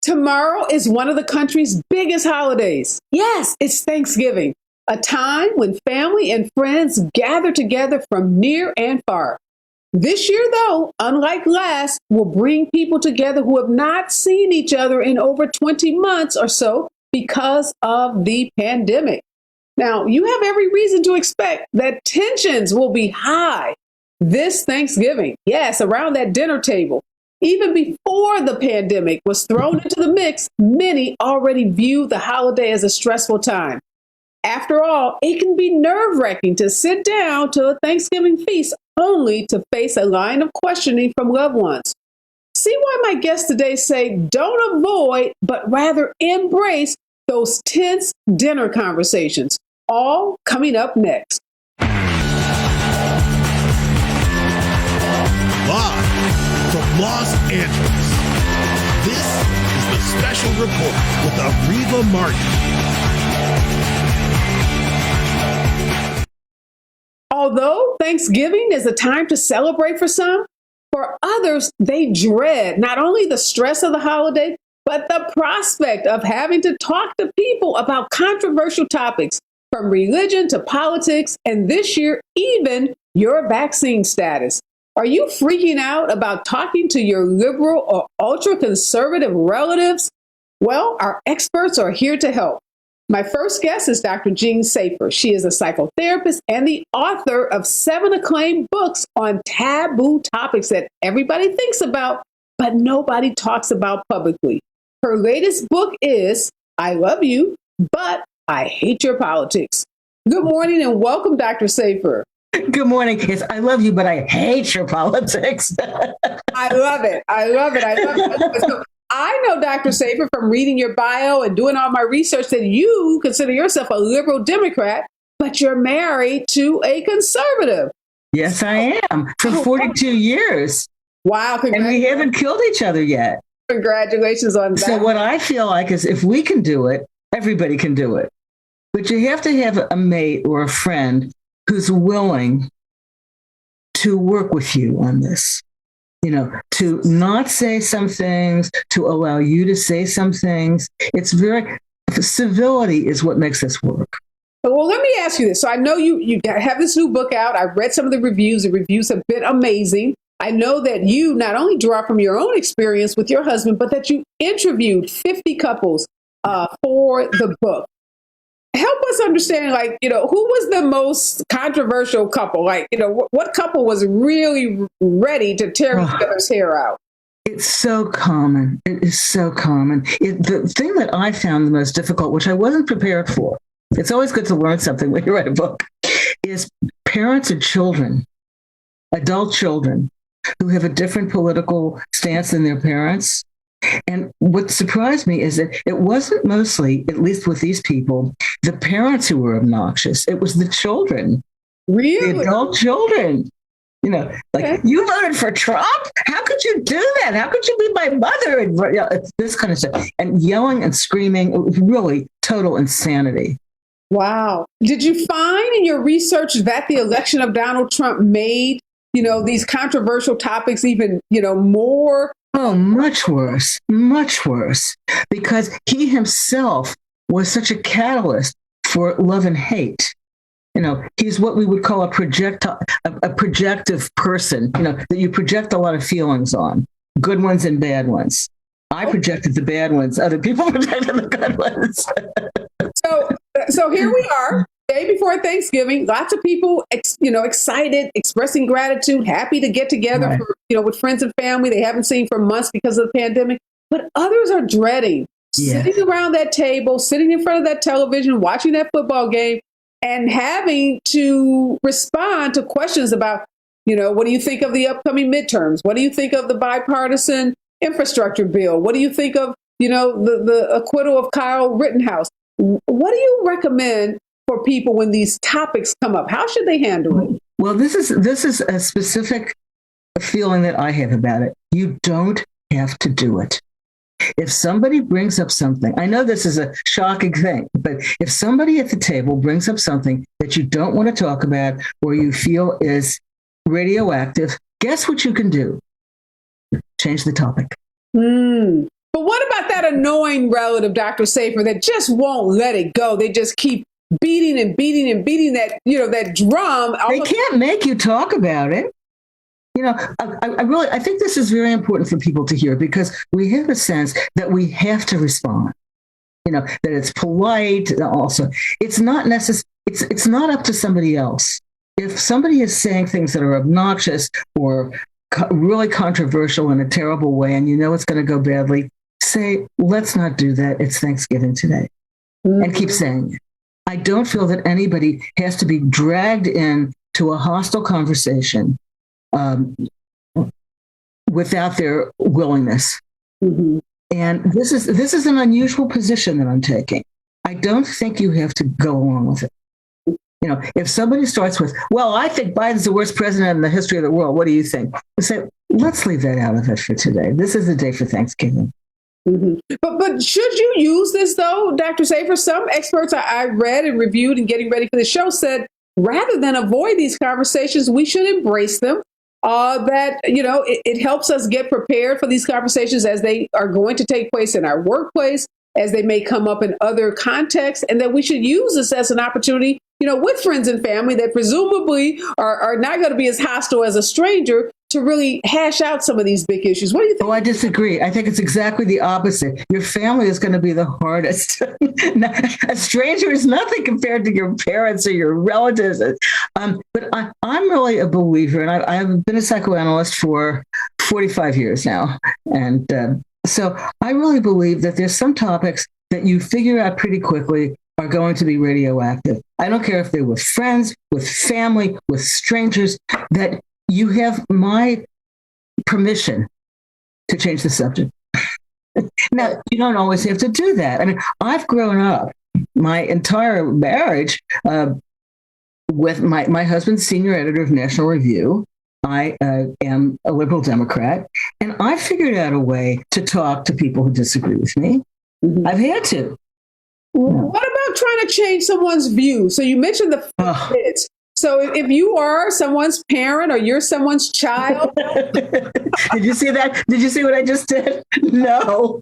Tomorrow is one of the country's biggest holidays. Yes, it's Thanksgiving, a time when family and friends gather together from near and far. This year, though, unlike last, will bring people together who have not seen each other in over 20 months or so because of the pandemic. Now, you have every reason to expect that tensions will be high this Thanksgiving. Yes, around that dinner table. Even before the pandemic was thrown into the mix, many already viewed the holiday as a stressful time. After all, it can be nerve-wracking to sit down to a Thanksgiving feast only to face a line of questioning from loved ones. See why my guests today say don't avoid, but rather embrace those tense dinner conversations. All coming up next. Live from Los Angeles, this is the Special Report with Areva Martin. Although Thanksgiving is a time to celebrate for some, for others, they dread not only the stress of the holiday, but the prospect of having to talk to people about controversial topics from religion to politics, and this year, even your vaccine status. Are you freaking out about talking to your liberal or ultra-conservative relatives? Well, our experts are here to help. My first guest is Dr. Jean Safer. She is a psychotherapist and the author of 7 acclaimed books on taboo topics that everybody thinks about, but nobody talks about publicly. Her latest book is I Love You, But I Hate Your Politics. Good morning and welcome, Dr. Safer. Good morning, kids. I love you, but I hate your politics. I love it. I love it. I love it. So I know, Dr. Safer, from reading your bio and doing all my research that you consider yourself a liberal Democrat, but you're married to a conservative. Yes, I am. For 42 years. Wow. And we haven't killed each other yet. Congratulations on that. So what I feel like is if we can do it, everybody can do it. But you have to have a mate or a friend who's willing to work with you on this, to not say some things, to allow you to say some things. Civility is what makes this work. Well, let me ask you this. So I know you have this new book out. I've read some of the reviews. The reviews have been amazing. I know that you not only draw from your own experience with your husband, but that you interviewed 50 couples for the book. Help us understand, who was the most controversial couple? What couple was really ready to tear each other's hair out? It's so common. It is so common. The thing that I found the most difficult, which I wasn't prepared for, it's always good to learn something when you write a book, is parents and children, adult children, who have a different political stance than their parents. And what surprised me is that it wasn't mostly, at least with these people, the parents who were obnoxious. It was the children. Really? The adult children. Okay. You voted for Trump? How could you do that? How could you be my mother? And this kind of stuff. And yelling and screaming. It was really total insanity. Wow. Did you find in your research that the election of Donald Trump made, these controversial topics even, more? Oh, much worse, because he himself was such a catalyst for love and hate. He's what we would call a projective person, that you project a lot of feelings on, good ones and bad ones. I projected the bad ones. Other people projected the good ones. So here we are, day before Thanksgiving. Lots of people, excited, expressing gratitude, happy to get together, right, with friends and family they haven't seen for months because of the pandemic. But others are dreading sitting around that table, sitting in front of that television, watching that football game, and having to respond to questions about, what do you think of the upcoming midterms? What do you think of the bipartisan infrastructure bill? What do you think of, the acquittal of Kyle Rittenhouse? What do you recommend for people when these topics come up? How should they handle it? Well, this is a specific feeling that I have about it. You don't have to do it. If somebody brings up something, I know this is a shocking thing, but if somebody at the table brings up something that you don't want to talk about or you feel is radioactive, guess what you can do? Change the topic. But what about that annoying relative, Dr. Safer, that just won't let it go? They just keep beating and beating and beating that, that drum. They can't make you talk about it. I think this is very important for people to hear, because we have a sense that we have to respond. That it's polite. Also, it's not necessary. It's not up to somebody else. If somebody is saying things that are obnoxious or really controversial in a terrible way, and it's going to go badly, say, let's not do that. It's Thanksgiving today. Mm-hmm. And keep saying it. I don't feel that anybody has to be dragged into a hostile conversation without their willingness. Mm-hmm. And this is an unusual position that I'm taking. I don't think you have to go along with it. If somebody starts with, well, I think Biden's the worst president in the history of the world, what do you think? I say, let's leave that out of it for today. This is the day for Thanksgiving. Mm-hmm. But should you use this, though, Dr. Safer? Some experts I read and reviewed and getting ready for the show said, rather than avoid these conversations, we should embrace them. It helps us get prepared for these conversations as they are going to take place in our workplace, as they may come up in other contexts, and that we should use this as an opportunity, with friends and family that presumably are not going to be as hostile as a stranger, to really hash out some of these big issues. What do you think? Oh, I disagree. I think it's exactly the opposite. Your family is going to be the hardest. A stranger is nothing compared to your parents or your relatives. But I'm really a believer, and I've been a psychoanalyst for 45 years now. And so I really believe that there's some topics that you figure out pretty quickly are going to be radioactive. I don't care if they're with friends, with family, with strangers, that you have my permission to change the subject. Now, you don't always have to do that. I mean, I've grown up my entire marriage with my husband's senior editor of National Review. I am a liberal Democrat, and I figured out a way to talk to people who disagree with me. Mm-hmm. I've had to. What about trying to change someone's view? So you mentioned the kids. So if you are someone's parent or you're someone's child. Did you see that? Did you see what I just did? No.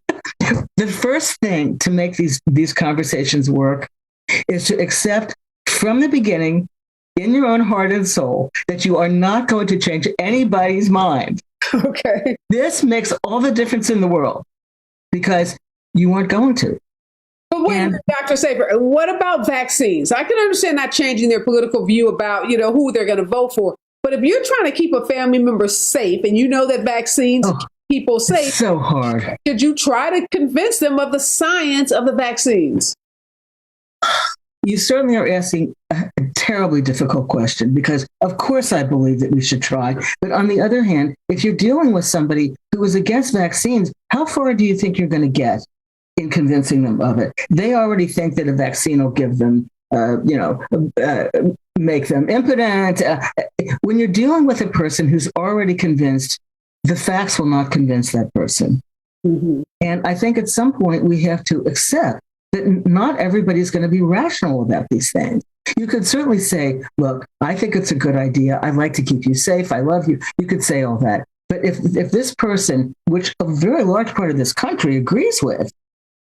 The first thing to make these conversations work is to accept from the beginning, in your own heart and soul, that you are not going to change anybody's mind. Okay. This makes all the difference in the world, because you weren't going to. But wait, Dr. Safer, what about vaccines? I can understand not changing their political view about, who they're going to vote for. But if you're trying to keep a family member safe and you know that vaccines keep people safe, it's so hard. Should you try to convince them of the science of the vaccines? You certainly are asking a terribly difficult question, because of course I believe that we should try. But on the other hand, if you're dealing with somebody who is against vaccines, how far do you think you're going to get in convincing them of it? They already think that a vaccine will give them, make them impotent. When you're dealing with a person who's already convinced, the facts will not convince that person. Mm-hmm. And I think at some point we have to accept that not everybody's going to be rational about these things. You could certainly say, look, I think it's a good idea. I'd like to keep you safe. I love you. You could say all that. But if this person, which a very large part of this country agrees with,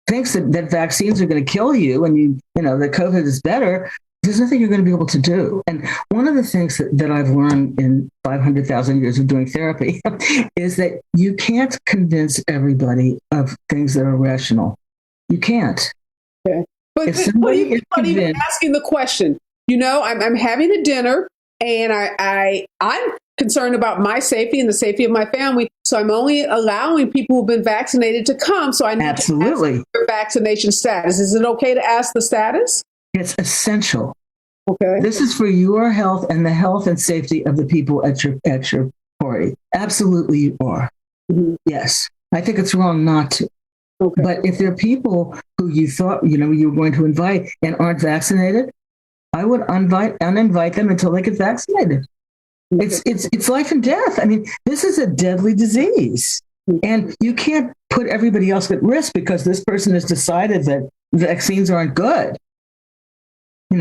thinks that vaccines are going to kill you and that COVID is better, there's nothing you're going to be able to do. And one of the things that I've learned in 500,000 years of doing therapy is that you can't convince everybody of things that are rational. You can't. Okay. But even asking the question, I'm having a dinner and I'm concerned about my safety and the safety of my family. So I'm only allowing people who've been vaccinated to come. So I need to ask their vaccination status. Is it okay to ask the status? It's essential. Okay. This is for your health and the health and safety of the people at your party. Absolutely, you are. Mm-hmm. Yes. I think it's wrong not to. Okay. But if there are people who you thought, you were going to invite and aren't vaccinated, I would uninvite them until they get vaccinated. Okay. It's life and death. I mean, this is a deadly disease. And you can't put everybody else at risk because this person has decided that vaccines aren't good.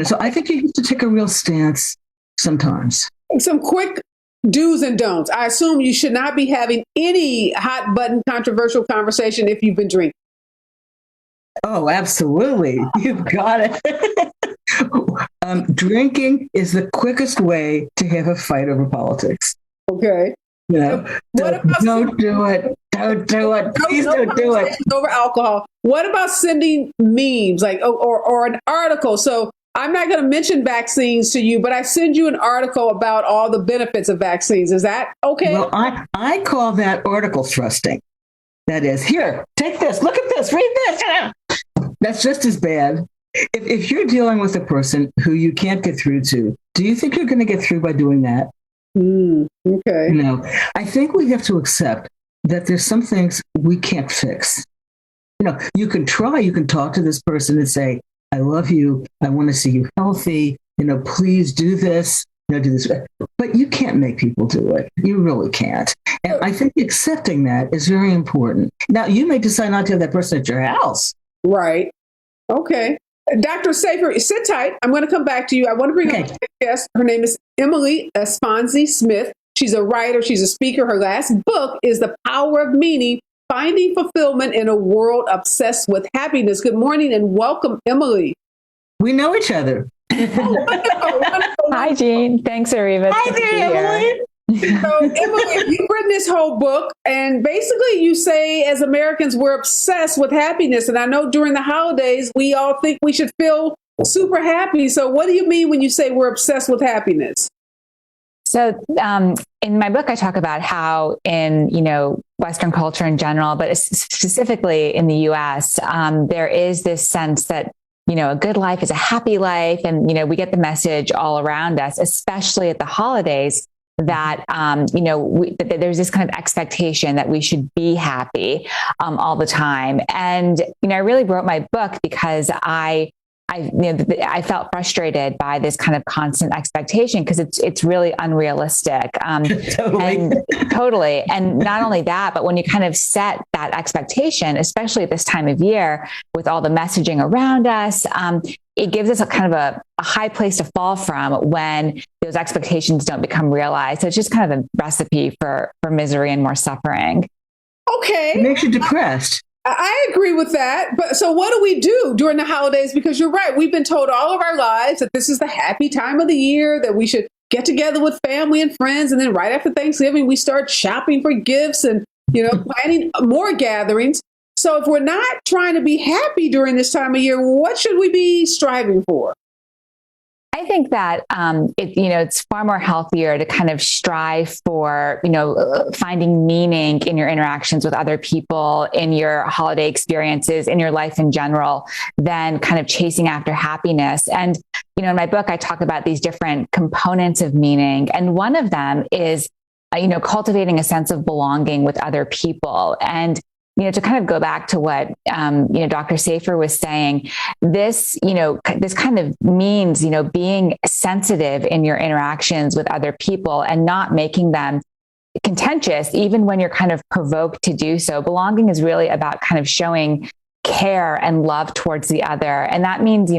So I think you have to take a real stance sometimes. Some quick do's and don'ts. I assume you should not be having any hot button controversial conversation if you've been drinking. Oh, absolutely. You've got it. Drinking is the quickest way to have a fight over politics. Okay. You know, don't do it. Don't do it. Please don't do it. Over alcohol. What about sending memes or an article? So I'm not going to mention vaccines to you, but I send you an article about all the benefits of vaccines. Is that okay? Well, I call that article thrusting. That is, here, take this, look at this, read this. That's just as bad. If you're dealing with a person who you can't get through to, do you think you're going to get through by doing that? Okay. No, I think we have to accept that there's some things we can't fix. You know, you can try, you can talk to this person and say, I love you. I want to see you healthy. You know, please do this. You know, do this. But you can't make people do it. You really can't. And I think accepting that is very important. Now, you may decide not to have that person at your house. Right. Okay. Dr. Safer, sit tight. I'm going to come back to you. I want to bring up a guest. Her name is Emily Esponzi Smith. She's a writer. She's a speaker. Her last book is The Power of Meaning, Finding Fulfillment in a World Obsessed with Happiness. Good morning and welcome, Emily. We know each other. Hi, Jean. Thanks, Ariva. Hi there, Emily. So, Emily, you've written this whole book, and basically you say as Americans, we're obsessed with happiness. And I know during the holidays, we all think we should feel super happy. So what do you mean when you say we're obsessed with happiness? So in my book, I talk about how in, Western culture in general, but specifically in the US, there is this sense that, a good life is a happy life. And, we get the message all around us, especially at the holidays, that, that there's this kind of expectation that we should be happy all the time. And, I really wrote my book because I felt frustrated by this kind of constant expectation because it's really unrealistic. Totally. And not only that, but when you kind of set that expectation, especially at this time of year with all the messaging around us, it gives us a kind of a high place to fall from when those expectations don't become realized. So it's just kind of a recipe for misery and more suffering. Okay. It makes you depressed. I agree with that. But so what do we do during the holidays? Because you're right. We've been told all of our lives that this is the happy time of the year, that we should get together with family and friends. And then right after Thanksgiving, we start shopping for gifts and, planning more gatherings. So if we're not trying to be happy during this time of year, what should we be striving for? I think that it's far more healthier to kind of strive for, finding meaning in your interactions with other people, in your holiday experiences, in your life in general, than kind of chasing after happiness. And, in my book, I talk about these different components of meaning. And one of them is, cultivating a sense of belonging with other people. And to kind of go back to what, Dr. Safer was saying, this kind of means, being sensitive in your interactions with other people and not making them contentious, even when you're kind of provoked to do so. Belonging is really about kind of showing care and love towards the other. And that means,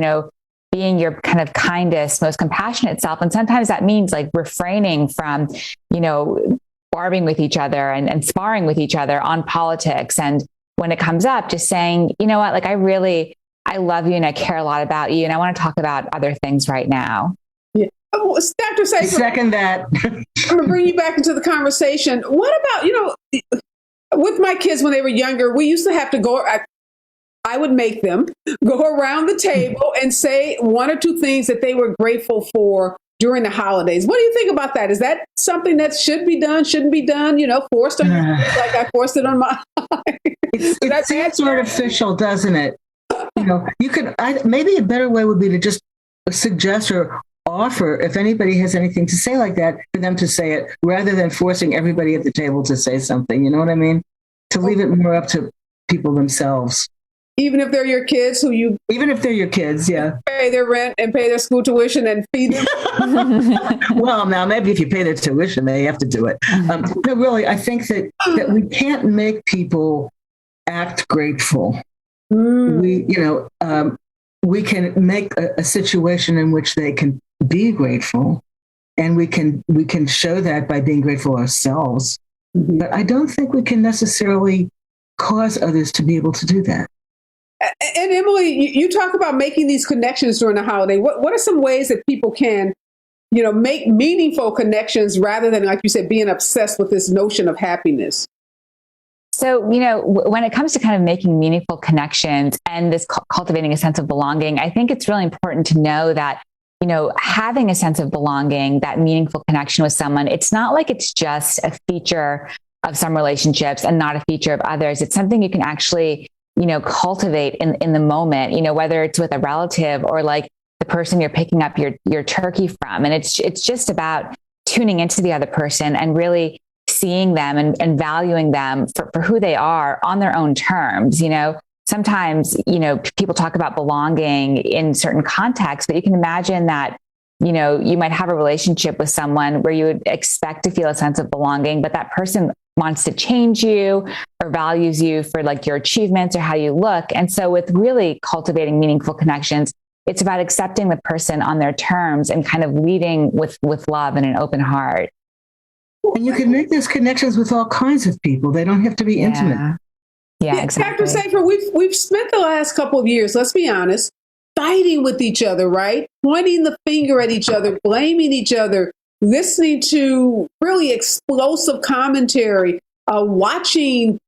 being your kind of kindest, most compassionate self. And sometimes that means like refraining from, barbing with each other and sparring with each other on politics. And when it comes up, just saying, you know what, like I love you and I care a lot about you. And I want to talk about other things right now. Yeah. Oh, Dr. Safer, second that. I'm going to bring you back into the conversation. What about, with my kids when they were younger, we used to have to go, I would make them go around the table and say one or two things that they were grateful for during the holidays. What do you think about that? Is that something that should be done, shouldn't be done, forced on like I forced it on my It seems artificial, doesn't it? You could, maybe a better way would be to just suggest or offer, if anybody has anything to say like that, for them to say it, rather than forcing everybody at the table to say something. You know what I mean? To leave it more up to people themselves. Even if they're your kids even if they're your kids, yeah. Pay their rent and pay their school tuition and feed them. Well, now maybe if you pay their tuition, they have to do it. No, really, I think that we can't make people act grateful. We can make a situation in which they can be grateful, And we can show that by being grateful ourselves. Mhm. But I don't think we can necessarily cause others to be able to do that. And Emily, you talk about making these connections during the holiday. What are some ways that people can, make meaningful connections rather than, like you said, being obsessed with this notion of happiness? So, when it comes to kind of making meaningful connections and this cultivating a sense of belonging, I think it's really important to know that, having a sense of belonging, that meaningful connection with someone, it's not like it's just a feature of some relationships and not a feature of others. It's something you can actually, cultivate in the moment, whether it's with a relative or like the person you're picking up your turkey from. And it's just about tuning into the other person and really seeing them and valuing them for who they are on their own terms. Sometimes, people talk about belonging in certain contexts, but you can imagine that, you might have a relationship with someone where you would expect to feel a sense of belonging, but that person wants to change you or values you for like your achievements or how you look. And so with really cultivating meaningful connections, it's about accepting the person on their terms and kind of leading with love and an open heart. And you can make those connections with all kinds of people. They don't have to be intimate. Yeah, exactly. Dr. Safer, we've spent the last couple of years, let's be honest, fighting with each other, right? Pointing the finger at each other, blaming each other, listening to really explosive commentary, watching,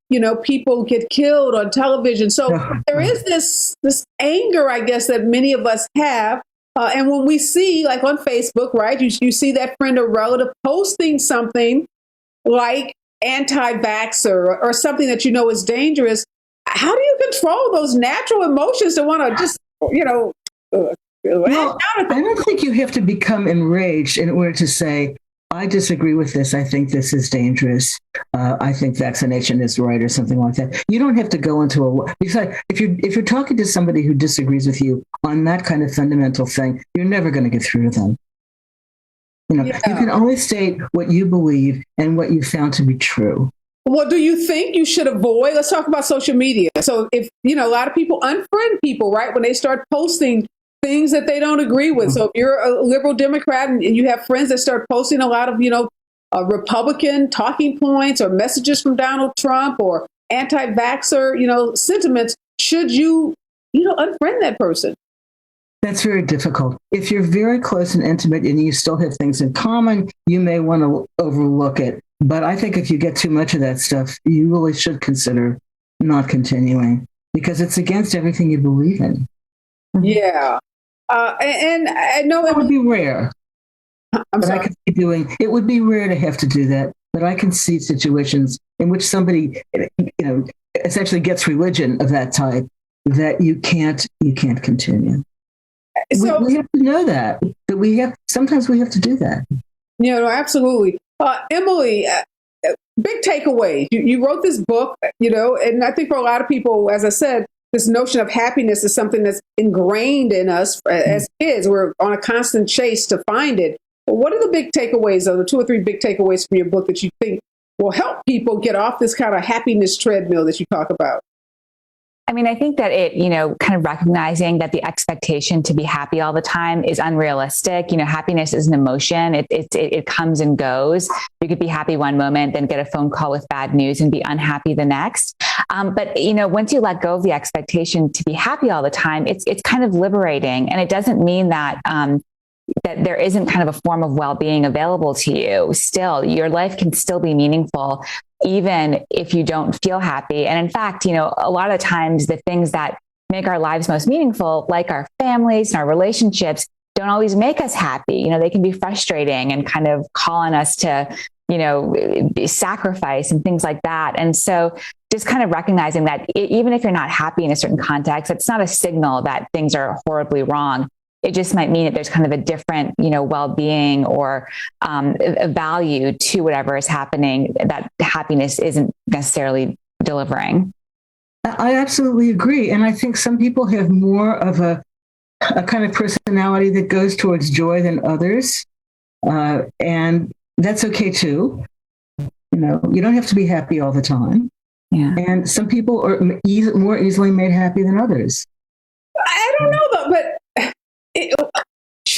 people get killed on television. So there is this anger, I guess, that many of us have. And when we see, like on Facebook, right, you see that friend or relative posting something like anti-vaxxer or something that is dangerous, how do you control those natural emotions to want to just, Well, I don't think you have to become enraged in order to say, I disagree with this. I think this is dangerous. I think vaccination is right or something like that. You don't have to go into besides, if you're talking to somebody who disagrees with you on that kind of fundamental thing, you're never going to get through to them. You can only state what you believe and what you found to be true. Well, do you think you should avoid? Let's talk about social media. So if, a lot of people unfriend people, right, when they start posting things that they don't agree with. So if you're a liberal Democrat and you have friends that start posting a lot of, Republican talking points or messages from Donald Trump or anti-vaxxer, sentiments, should you, unfriend that person? That's very difficult. If you're very close and intimate and you still have things in common, you may want to overlook it. But I think if you get too much of that stuff, you really should consider not continuing because it's against everything you believe in. Yeah. And I know it would be rare. I'm sorry. I could see it would be rare to have to do that. But I can see situations in which somebody, essentially gets religion of that type that you can't continue. So, we have to know that sometimes we have to do that. Absolutely. Emily, big takeaway. You wrote this book, and I think for a lot of people, as I said, this notion of happiness is something that's ingrained in us as kids. We're on a constant chase to find it. But what are the big takeaways, or the 2 or 3 big takeaways from your book that you think will help people get off this kind of happiness treadmill that you talk about? I mean, I think that it, kind of recognizing that the expectation to be happy all the time is unrealistic. Happiness is an emotion. It comes and goes. You could be happy one moment, then get a phone call with bad news and be unhappy the next. But once you let go of the expectation to be happy all the time, it's kind of liberating. And it doesn't mean that, that there isn't kind of a form of well-being available to you. Still, your life can still be meaningful, even if you don't feel happy. And in fact, a lot of times the things that make our lives most meaningful, like our families and our relationships, don't always make us happy. They can be frustrating and kind of call on us to, sacrifice and things like that. And so just kind of recognizing that even if you're not happy in a certain context, it's not a signal that things are horribly wrong. It just might mean that there's kind of a different, well-being or a value to whatever is happening that happiness isn't necessarily delivering. I absolutely agree. And I think some people have more of a kind of personality that goes towards joy than others. And that's okay too. You don't have to be happy all the time. Yeah. And some people are more easily made happy than others. I don't know though, but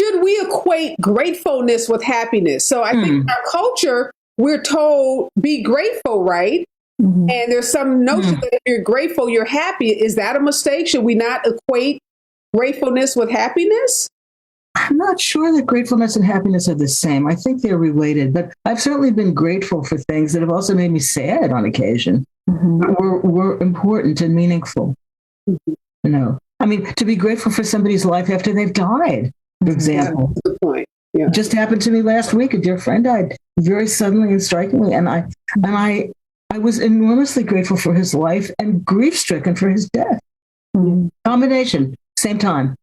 should we equate gratefulness with happiness? So I think in our culture, we're told be grateful, right? And there's some notion that if you're grateful, you're happy. Is that a mistake? Should we not equate gratefulness with happiness? I'm not sure that gratefulness and happiness are the same. I think they're related, but I've certainly been grateful for things that have also made me sad on occasion. Were important and meaningful. I mean, to be grateful for somebody's life after they've died, for example. That's the point. Yeah. It just happened to me last week. A dear friend died very suddenly and strikingly, and I was enormously grateful for his life and grief-stricken for his death. Combination, same time.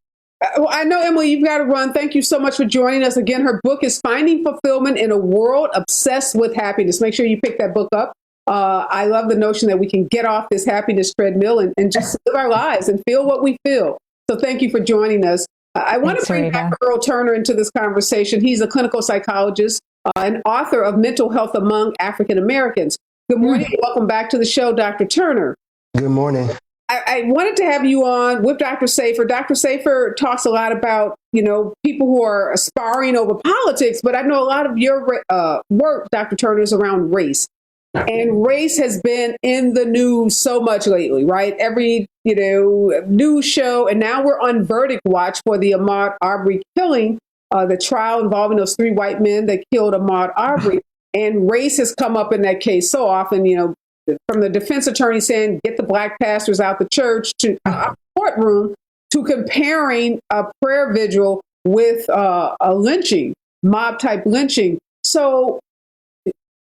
Well, I know, Emily, you've got to run. Thank you so much for joining us. Again, her book is Finding Fulfillment in a World Obsessed with Happiness. Make sure you pick that book up. I love the notion that we can get off this happiness treadmill and just live our lives and feel what we feel. So thank you for joining us. I want to bring back Earl Turner into this conversation. He's a clinical psychologist and author of Mental Health Among African Americans. Good morning. Welcome back to the show, Dr. Turner. Good morning. I wanted to have you on with Dr. Safer. Dr. Safer talks a lot about, people who are aspiring over politics, but I know a lot of your work, Dr. Turner, is around race. And race has been in the news so much lately, right? Every, news show. And now we're on verdict watch for the Ahmaud Arbery killing, the trial involving those 3 white men that killed Ahmaud Arbery. And race has come up in that case so often, from the defense attorney saying, get the black pastors out the church to courtroom, to comparing a prayer vigil with a lynching, mob type lynching. So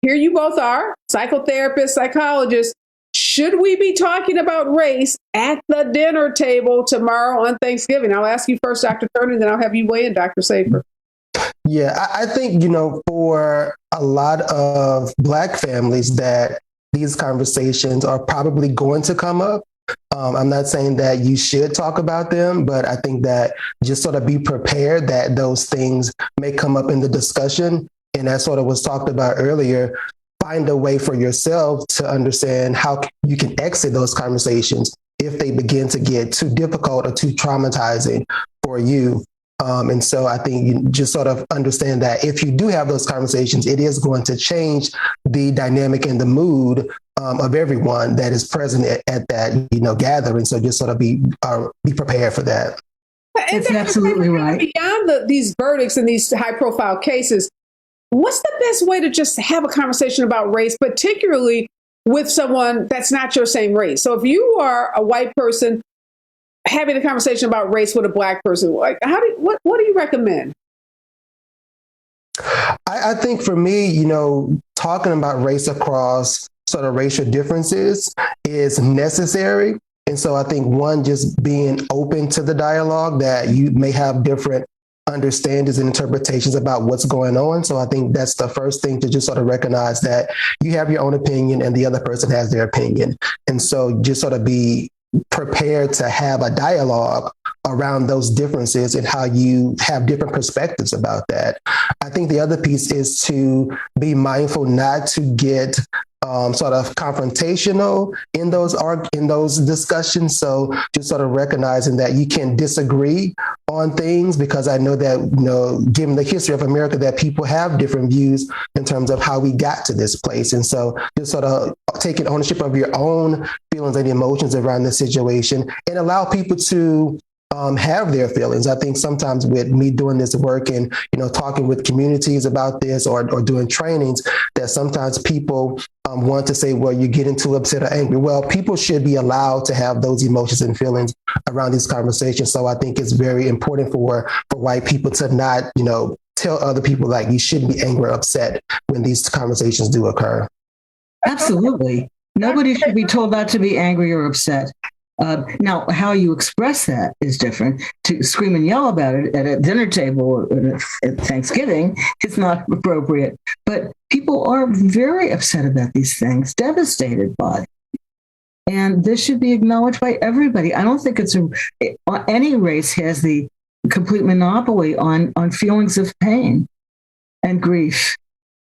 here you both are, psychotherapists, psychologists. Should we be talking about race at the dinner table tomorrow on Thanksgiving? I'll ask you first, Dr. Turner, and then I'll have you weigh in, Dr. Safer. Yeah, I think, for a lot of Black families that these conversations are probably going to come up. I'm not saying that you should talk about them, but I think that just sort of be prepared that those things may come up in the discussion. And as sort of was talked about earlier, find a way for yourself to understand how you can exit those conversations if they begin to get too difficult or too traumatizing for you. And so I think you just sort of understand that if you do have those conversations, it is going to change the dynamic and the mood of everyone that is present at that, gathering. So just sort of be prepared for that. That's absolutely right. Beyond these verdicts and these high profile cases, what's the best way to just have a conversation about race, particularly with someone that's not your same race? So if you are a white person having a conversation about race with a Black person, like what do you recommend? I think for me, talking about race across sort of racial differences is necessary. And so I think just being open to the dialogue, that you may have different understandings and interpretations about what's going on. So I think that's the first thing, to just sort of recognize that you have your own opinion and the other person has their opinion. And so just sort of be prepared to have a dialogue around those differences and how you have different perspectives about that. I think the other piece is to be mindful not to get sort of confrontational in those discussions. So just sort of recognizing that you can disagree on things, because I know that, given the history of America, that people have different views in terms of how we got to this place. And so just sort of taking ownership of your own feelings and emotions around the situation, and allow people to have their feelings. I think sometimes with me doing this work and, talking with communities about this or doing trainings, that sometimes people want to say, well, you're getting too upset or angry. Well, people should be allowed to have those emotions and feelings around these conversations. So I think it's very important for white people to not, tell other people like you shouldn't be angry or upset when these conversations do occur. Absolutely. Nobody should be told not to be angry or upset. Now, how you express that is different. To scream and yell about it at a dinner table at Thanksgiving is not appropriate. But people are very upset about these things, devastated by it. And this should be acknowledged by everybody. I don't think any race has the complete monopoly on feelings of pain and grief.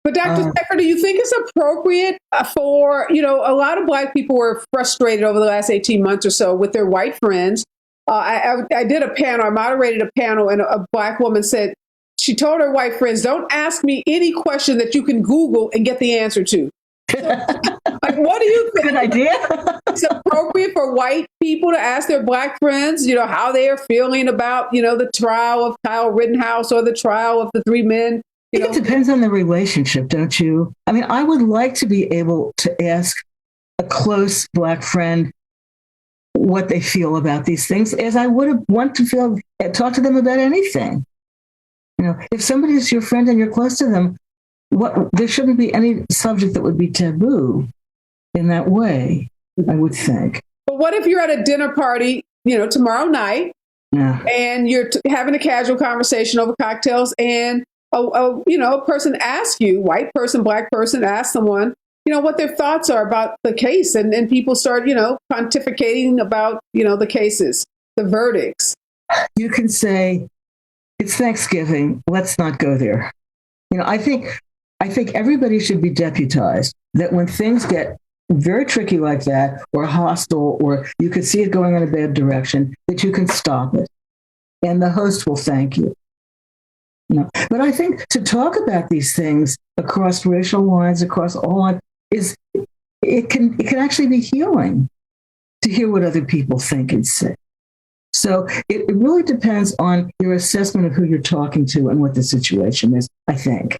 But Dr. Safer, do you think it's appropriate for, a lot of Black people were frustrated over the last 18 months or so with their white friends I did a panel, I moderated a panel, and a Black woman said, she told her white friends, don't ask me any question that you can Google and get the answer to. So, like, what do you think? Good idea. It's appropriate for white people to ask their Black friends, how they are feeling about, the trial of Kyle Rittenhouse or the trial of the three men. I think it depends on the relationship, don't you? I mean, I would like to be able to ask a close Black friend what they feel about these things, as I would have want to talk to them about anything. If somebody is your friend and you're close to them, there shouldn't be any subject that would be taboo in that way, I would think. But what if you're at a dinner party, tomorrow night, and you're having a casual conversation over cocktails, and a person asks you, white person, Black person, asks someone, what their thoughts are about the case, and then people start, pontificating about, the cases, the verdicts. You can say, it's Thanksgiving, let's not go there. I think everybody should be deputized, that when things get very tricky like that, or hostile, or you could see it going in a bad direction, that you can stop it. And the host will thank you. But I think to talk about these things across racial lines, across all lines, it can actually be healing to hear what other people think and say. So it really depends on your assessment of who you're talking to and what the situation is, I think.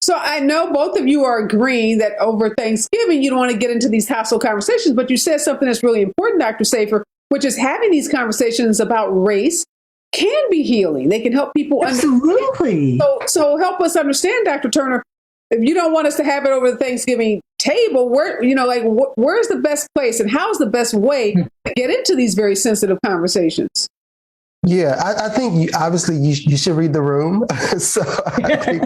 So I know both of you are agreeing that over Thanksgiving, you don't want to get into these hostile conversations, but you said something that's really important, Dr. Safer, which is having these conversations about race can be healing. They can help people Absolutely. understand. So help us understand, Dr. Turner, if you don't want us to have it over the Thanksgiving table, where's the best place and how's the best way to get into these very sensitive conversations? Yeah, I think obviously you should read the room. So I think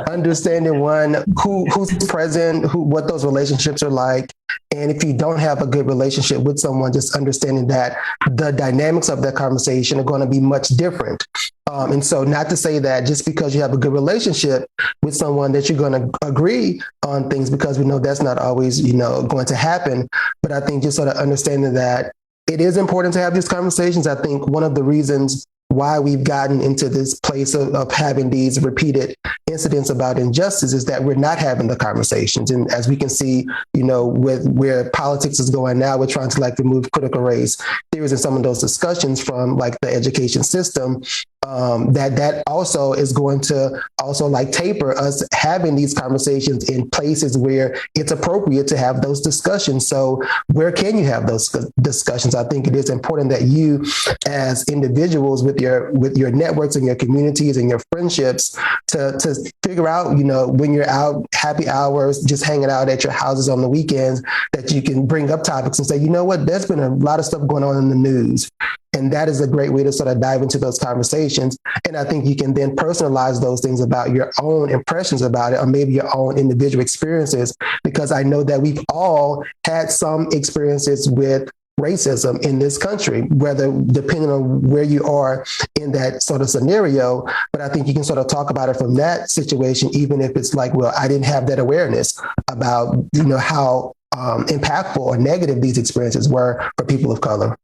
understanding who's present, what those relationships are like. And if you don't have a good relationship with someone, just understanding that the dynamics of that conversation are going to be much different. And so not to say that just because you have a good relationship with someone that you're going to agree on things, because we know that's not always, going to happen. But I think just sort of understanding that it is important to have these conversations. I think one of the reasons why we've gotten into this place of having these repeated incidents about injustice is that we're not having the conversations. And as we can see, with where politics is going now, we're trying to remove critical race theories in some of those discussions from the education system. That also is going to also taper us having these conversations in places where it's appropriate to have those discussions. So where can you have those discussions? I think it is important that you as individuals with your networks and your communities and your friendships to figure out, when you're out happy hours, just hanging out at your houses on the weekends, that you can bring up topics and say, there's been a lot of stuff going on in the news. And that is a great way to sort of dive into those conversations. And I think you can then personalize those things about your own impressions about it, or maybe your own individual experiences, because I know that we've all had some experiences with racism in this country, whether depending on where you are in that sort of scenario. But I think you can sort of talk about it from that situation, even if it's I didn't have that awareness about, how impactful or negative these experiences were for people of color.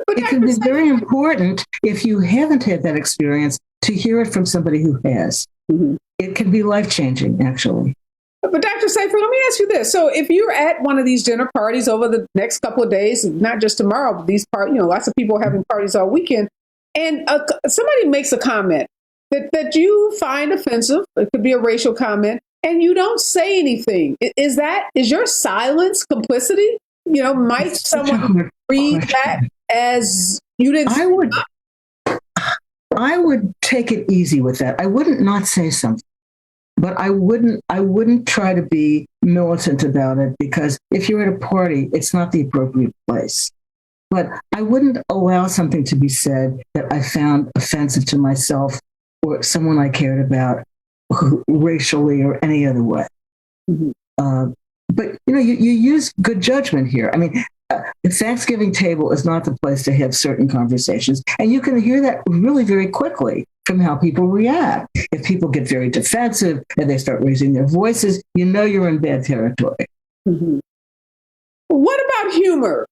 It can be very important, if you haven't had that experience, to hear it from somebody who has. Mm-hmm. It can be life-changing, actually. But Dr. Safer, let me ask you this. So if you're at one of these dinner parties over the next couple of days, not just tomorrow, but lots of people are having parties all weekend, and somebody makes a comment that you find offensive, it could be a racial comment, and you don't say anything. Is your silence complicity? Might someone read that as you didn't? I would take it easy with that. I wouldn't not say something, but I wouldn't try to be militant about it, because if you're at a party, it's not the appropriate place. But I wouldn't allow something to be said that I found offensive to myself or someone I cared about racially or any other way. Mm-hmm. But you use good judgment here. I mean, the Thanksgiving table is not the place to have certain conversations. And you can hear that really very quickly from how people react. If people get very defensive and they start raising their voices, you're in bad territory. Mm-hmm. What about humor?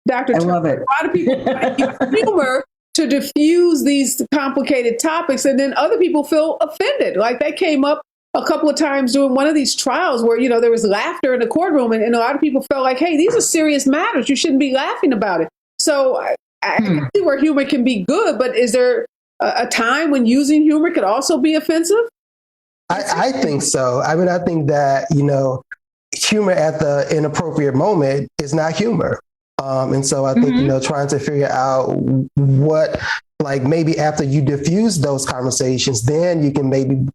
Dr. I Turner, love it. a lot of people try to use humor to diffuse these complicated topics, and then other people feel offended. Like that came up a couple of times during one of these trials where, there was laughter in the courtroom, and a lot of people felt like, hey, these are serious matters. You shouldn't be laughing about it. So I can see where humor can be good, but is there a time when using humor could also be offensive? I think so. I mean, I think that, humor at the inappropriate moment is not humor. And so I think, trying to figure out what, like maybe after you diffuse those conversations, then you can maybe,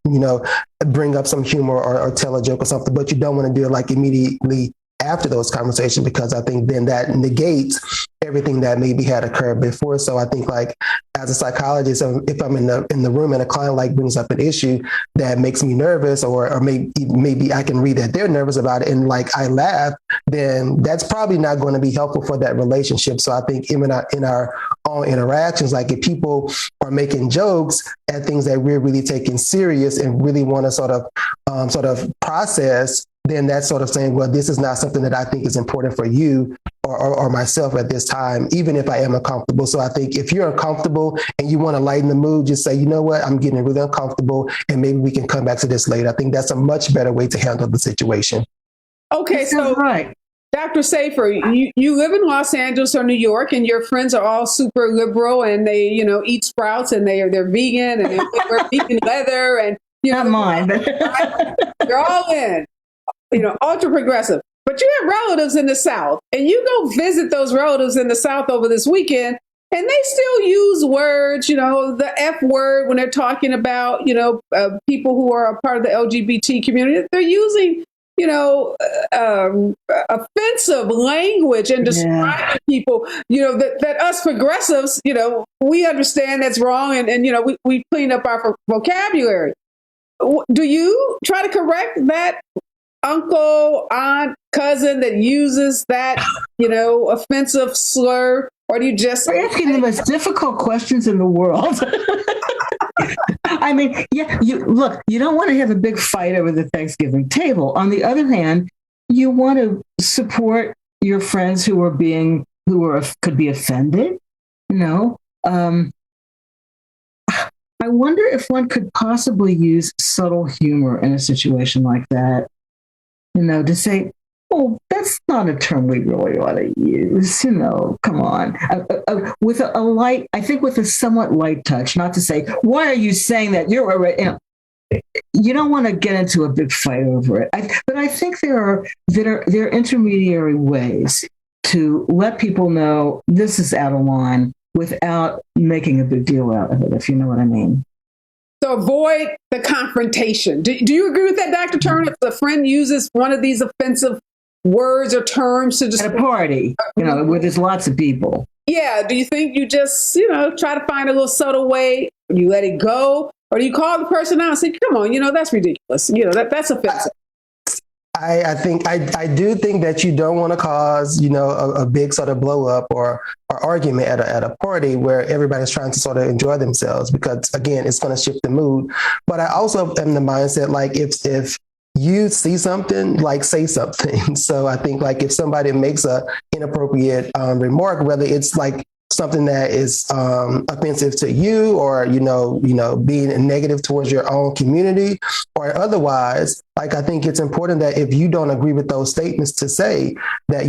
bring up some humor or tell a joke or something, but you don't want to do it like immediately after those conversations, because I think then that negates everything that maybe had occurred before. So I think, like, as a psychologist, if I'm in the room and a client like brings up an issue that makes me nervous, or maybe I can read that they're nervous about it, and like I laugh, then that's probably not going to be helpful for that relationship. So I think in our own interactions, like if people are making jokes at things that we're really taking serious and really want to sort of process, then that's sort of saying, well, this is not something that I think is important for you or myself at this time, even if I am uncomfortable. So I think if you're uncomfortable and you want to lighten the mood, just say, you know what, I'm getting really uncomfortable, and maybe we can come back to this later. I think that's a much better way to handle the situation. Okay, so right. Dr. Safer, you live in Los Angeles or New York, and your friends are all super liberal, and they, eat sprouts, and they're vegan, and they wear vegan leather, and not mine, but they're all in, ultra progressive. But you have relatives in the South, and you go visit those relatives in the South over this weekend, and they still use words, the F word when they're talking about, people who are a part of the LGBT community. They're using, offensive language and describing people, that us progressives, we understand that's wrong, and we clean up our vocabulary. Do you try to correct that uncle, aunt, cousin that uses that, offensive slur, or do you just... We're asking the most difficult questions in the world. I mean, yeah, you don't want to have a big fight over the Thanksgiving table. On the other hand, you want to support your friends who could be offended. I wonder if one could possibly use subtle humor in a situation like that. To say, oh, that's not a term we really ought to use. Come on. With a light, I think with a somewhat light touch, not to say, why are you saying that? You're already, you don't want to get into a big fight over it. But I think there are intermediary ways to let people know this is out of line without making a big deal out of it, if you know what I mean. So avoid the confrontation. Do you agree with that, Dr. Turner? If a friend uses one of these offensive words or terms to just... At a party, where there's lots of people. Yeah. Do you think you just, try to find a little subtle way? You let it go? Or do you call the person out and say, come on, that's ridiculous. That's offensive. I do think that you don't want to cause, a big sort of blow up or argument at a party where everybody's trying to sort of enjoy themselves, because again, it's going to shift the mood. But I also am the mindset, like if you see something, like say something. So I think like if somebody makes a inappropriate remark, whether it's like something that is offensive to you, or being negative towards your own community or otherwise, like I think it's important that if you don't agree with those statements, to say that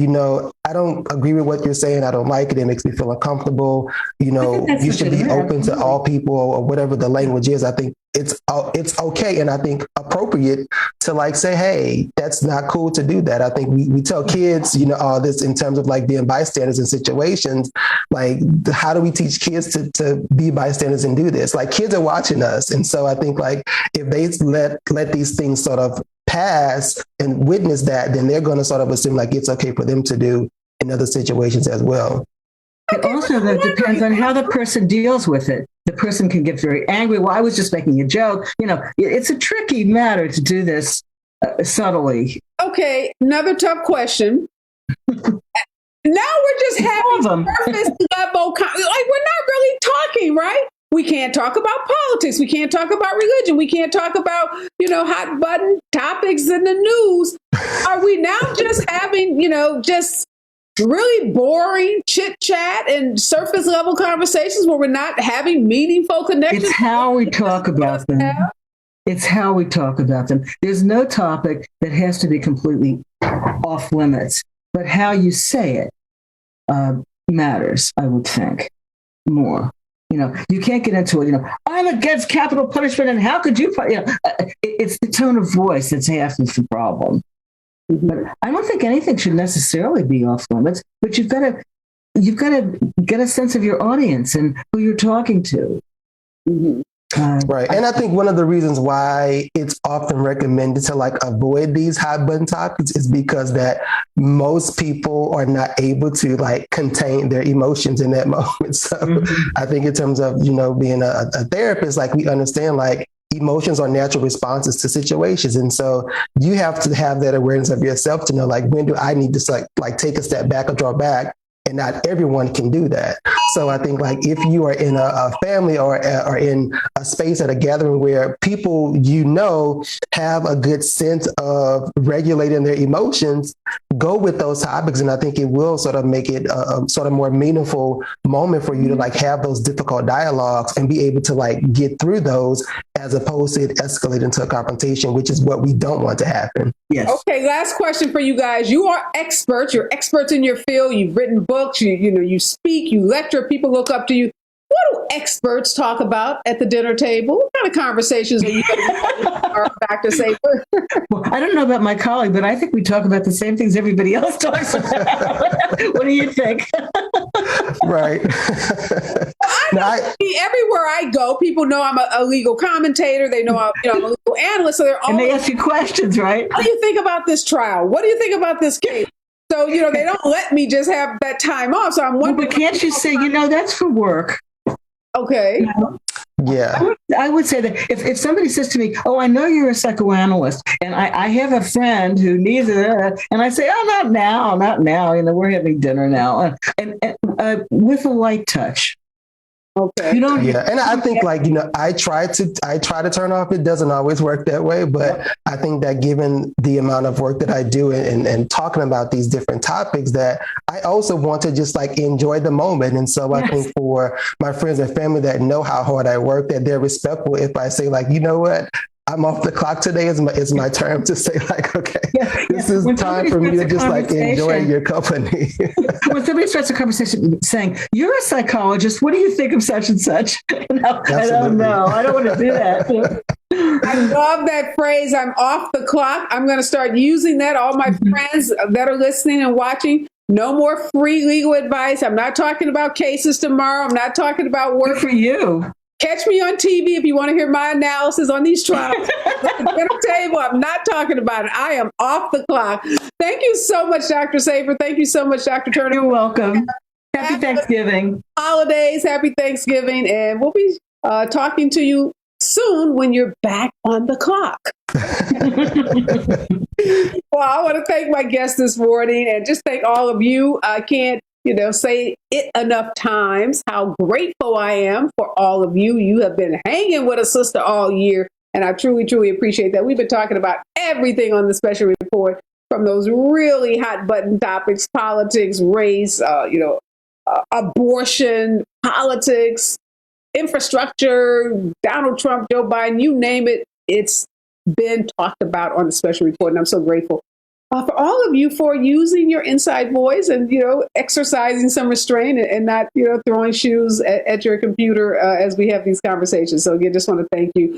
I don't agree with what you're saying, I don't like it, it makes me feel uncomfortable, you should be open to all people, or whatever the language is. I think it's okay, and I think appropriate to like say, hey, that's not cool to do that. I think we tell kids all this in terms of like being bystanders in situations. Like, how do we teach kids to be bystanders and do this? Like, kids are watching us, and so I think like if they let these things sort of pass and witness that, then they're going to sort of assume like it's okay for them to do in other situations as well. It also that depends on how the person deals with it. The person can get very angry. Well, I was just making a joke. It's a tricky matter to do this subtly. Okay, another tough question. Now we're just having surface level, like we're not really talking, right? We can't talk about politics. We can't talk about religion. We can't talk about, hot button topics in the news. Are we now just having, just really boring chit chat and surface level conversations where we're not having meaningful connections. It's how we talk about them. It's how we talk about them. There's no topic that has to be completely off limits, but how you say it matters, I would think, more. You can't get into it, I'm against capital punishment and how could you, it's the tone of voice that's half of the problem. But I don't think anything should necessarily be off limits, but you've got to get a sense of your audience and who you're talking to. Mm-hmm. Right. And I think one of the reasons why it's often recommended to avoid these hot button topics is because that most people are not able to contain their emotions in that moment. So I think in terms of, being a therapist, we understand emotions are natural responses to situations. And so you have to have that awareness of yourself to know, when do I need to take a step back or draw back? And not everyone can do that. So I think if you are in a family or in a space at a gathering where people, have a good sense of regulating their emotions, go with those topics. And I think it will sort of make it a sort of more meaningful moment for you to have those difficult dialogues and be able to get through those as opposed to it escalate into a confrontation, which is what we don't want to happen. Yes. Okay, last question for you guys. You are experts. You're experts in your field. You've written books. You speak. You lecture. People look up to you. What do experts talk about at the dinner table? What kind of conversations are you having, Dr. Safer? Well, I don't know about my colleague, but I think we talk about the same things everybody else talks about. What do you think? Right. Everywhere I go, people know I'm a legal commentator. They know I'm a legal analyst. So they're all. And they ask you questions, right? What do you think about this trial? What do you think about this case? So, they don't let me just have that time off. So I'm wondering. But can't you say, that's for work? Okay. Yeah. I would say that if somebody says to me, oh, I know you're a psychoanalyst and I have a friend who needs it. And I say, oh, not now. We're having dinner now. And with a light touch. Okay. Yeah. And I think I try to turn off. It doesn't always work that way, but I think that given the amount of work that I do and talking about these different topics, that I also want to just enjoy the moment. And so I think for my friends and family that know how hard I work, that they're respectful if I say you know what? I'm off the clock today. It's my turn to say okay, this is time for me to just enjoy your company. When somebody starts a conversation saying, you're a psychologist, what do you think of such and such? I don't know. I don't want to do that. I love that phrase. I'm off the clock. I'm going to start using that. All my friends that are listening and watching, no more free legal advice. I'm not talking about cases tomorrow. I'm not talking about work. Good for you. Catch me on TV if you want to hear my analysis on these trials. At the dinner table, I'm not talking about it. I am off the clock. Thank you so much, Dr. Safer. Thank you so much, Dr. Turner. You're welcome. Happy Thanksgiving. Holidays. Happy Thanksgiving. And we'll be talking to you soon when you're back on the clock. Well, I want to thank my guests this morning and just thank all of you. I can't say it enough times how grateful I am for all of you. You have been hanging with a sister all year, and I truly, truly appreciate that. We've been talking about everything on the special report, from those really hot button topics, politics, race, abortion, politics, infrastructure, Donald Trump, Joe Biden, you name it. It's been talked about on the special report, and I'm so grateful. For all of you for using your inside voice and, exercising some restraint and not, throwing shoes at your computer as we have these conversations. So again, just want to thank you.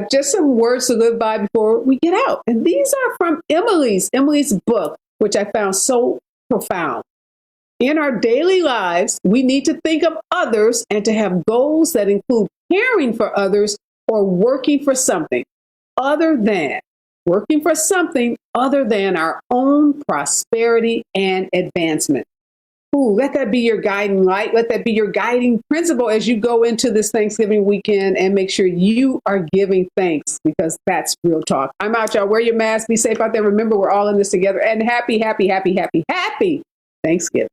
Just some words to live by before we get out. And these are from Emily's book, which I found so profound. In our daily lives, we need to think of others and to have goals that include caring for others or working for something other than our own prosperity and advancement. Let that be your guiding light. Let that be your guiding principle as you go into this Thanksgiving weekend, and make sure you are giving thanks, because that's real talk. I'm out, y'all. Wear your mask. Be safe out there. Remember, we're all in this together. And happy Thanksgiving.